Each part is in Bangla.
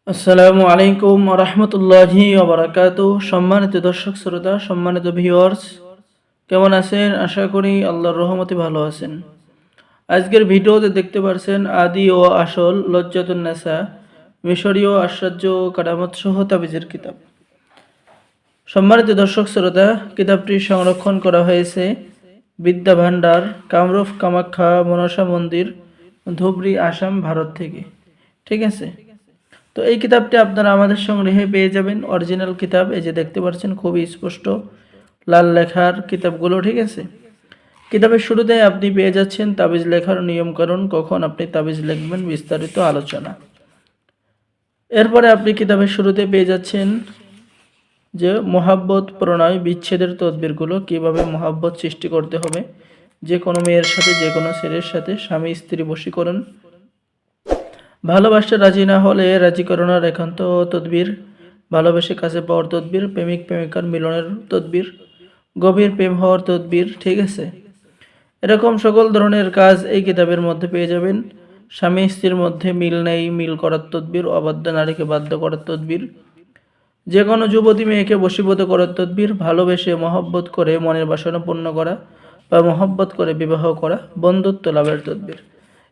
আসসালামু আলাইকুম ওয়া রাহমাতুল্লাহি ওয়া বারাকাতুহু। সম্মানিত দর্শক শ্রোতা, সম্মানিত ভিউয়ার্স, কেমন আছেন? আশা করি আল্লাহর রহমতে ভালো আছেন। আজকের ভিডিওতে দেখতে পারছেন আদি ও আসল লজ্জাতুন নেসা, মিশরীয় আশ্চর্য কারামত সহ তাবিজের কিতাব। সম্মানিত দর্শক শ্রোতা, কিতাবটি সংরক্ষণ করা হয়েছে বিদ্যা ভান্ডার, কামরূপ কামাখ্যা মনসা মন্দির, ধুবড়ী, আসাম, ভারত থেকে। ঠিক আছে। তো এই কিতাবটি আপনারা আমাদের সংগ্রহে পেয়ে যাবেন। অরিজিনাল কিতাব, এই যে দেখতে পাচ্ছেন, খুবই স্পষ্ট লাল লেখার কিতাবগুলো। ঠিক আছে। কিতাবের শুরুতে আপনি পেয়ে যাচ্ছেন তাবিজ লেখার নিয়মকানুন, কখন আপনি তাবিজ লিখবেন, বিস্তারিত আলোচনা। এরপরে আপনি কিতাবের শুরুতে পেয়ে যাচ্ছেন যে মোহাব্বত, প্রণয়, বিচ্ছেদের তদবিরগুলো, কিভাবে মোহাব্বত সৃষ্টি করতে হবে, যে কোনো মেয়ের সাথে, যে কোনো ছেলের সাথে স্বামী স্ত্রী বশীকরণ, ভালোবাসতে রাজি না হলে রাজি করানোর একান্ত তদবির, ভালোবেসে কাছে পাওয়ার তদবির, প্রেমিক প্রেমিকার মিলনের তদবির, গভীর প্রেম হওয়ার তদবির। ঠিক আছে। এরকম সকল ধরনের কাজ এই কিতাবের মধ্যে পেয়ে যাবেন। স্বামী স্ত্রীর মধ্যে মিল নেই, মিল করার তদবির, অবাধ্য নারীকে বাধ্য করার তদবির, যে কোনো যুবতী মেয়েকে বশীভূত করার তদবির, ভালোবেসে মহব্বত করে মনের বাসনা পূর্ণ করা বা মহব্বত করে বিবাহ করা, বন্ধুত্ব লাভের তদবির,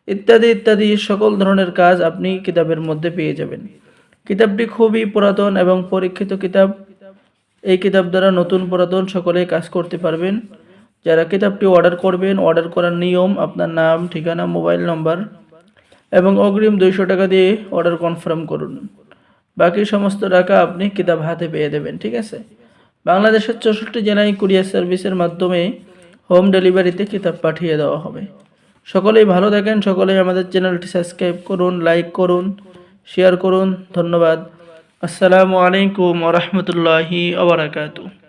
ইত্যাদি ইত্যাদি সকল ধরনের কাজ আপনি কিতাবের মধ্যে পেয়ে যাবেন। কিতাবটি খুবই পুরাতন এবং পরীক্ষিত কিতাব। এই কিতাব দ্বারা নতুন পুরাতন সকলেই কাজ করতে পারবেন। যারা কিতাবটি অর্ডার করবেন, অর্ডার করার নিয়ম, আপনার নাম, ঠিকানা, মোবাইল নম্বর এবং অগ্রিম 200 টাকা দিয়ে অর্ডার কনফার্ম করুন। বাকি সমস্ত টাকা আপনি কিতাব হাতে পেয়ে দেবেন। ঠিক আছে। বাংলাদেশের 64 জেলায় কুরিয়ার সার্ভিসের মাধ্যমে হোম ডেলিভারিতে কিতাব পাঠিয়ে দেওয়া হবে। সকলেই ভালো থাকেন। সকলেই আমাদের চ্যানেলটি সাবস্ক্রাইব করুন, লাইক করুন, শেয়ার করুন। ধন্যবাদ। আসসালামু আলাইকুম ওয়া রাহমাতুল্লাহি ওয়া বারাকাতুহু।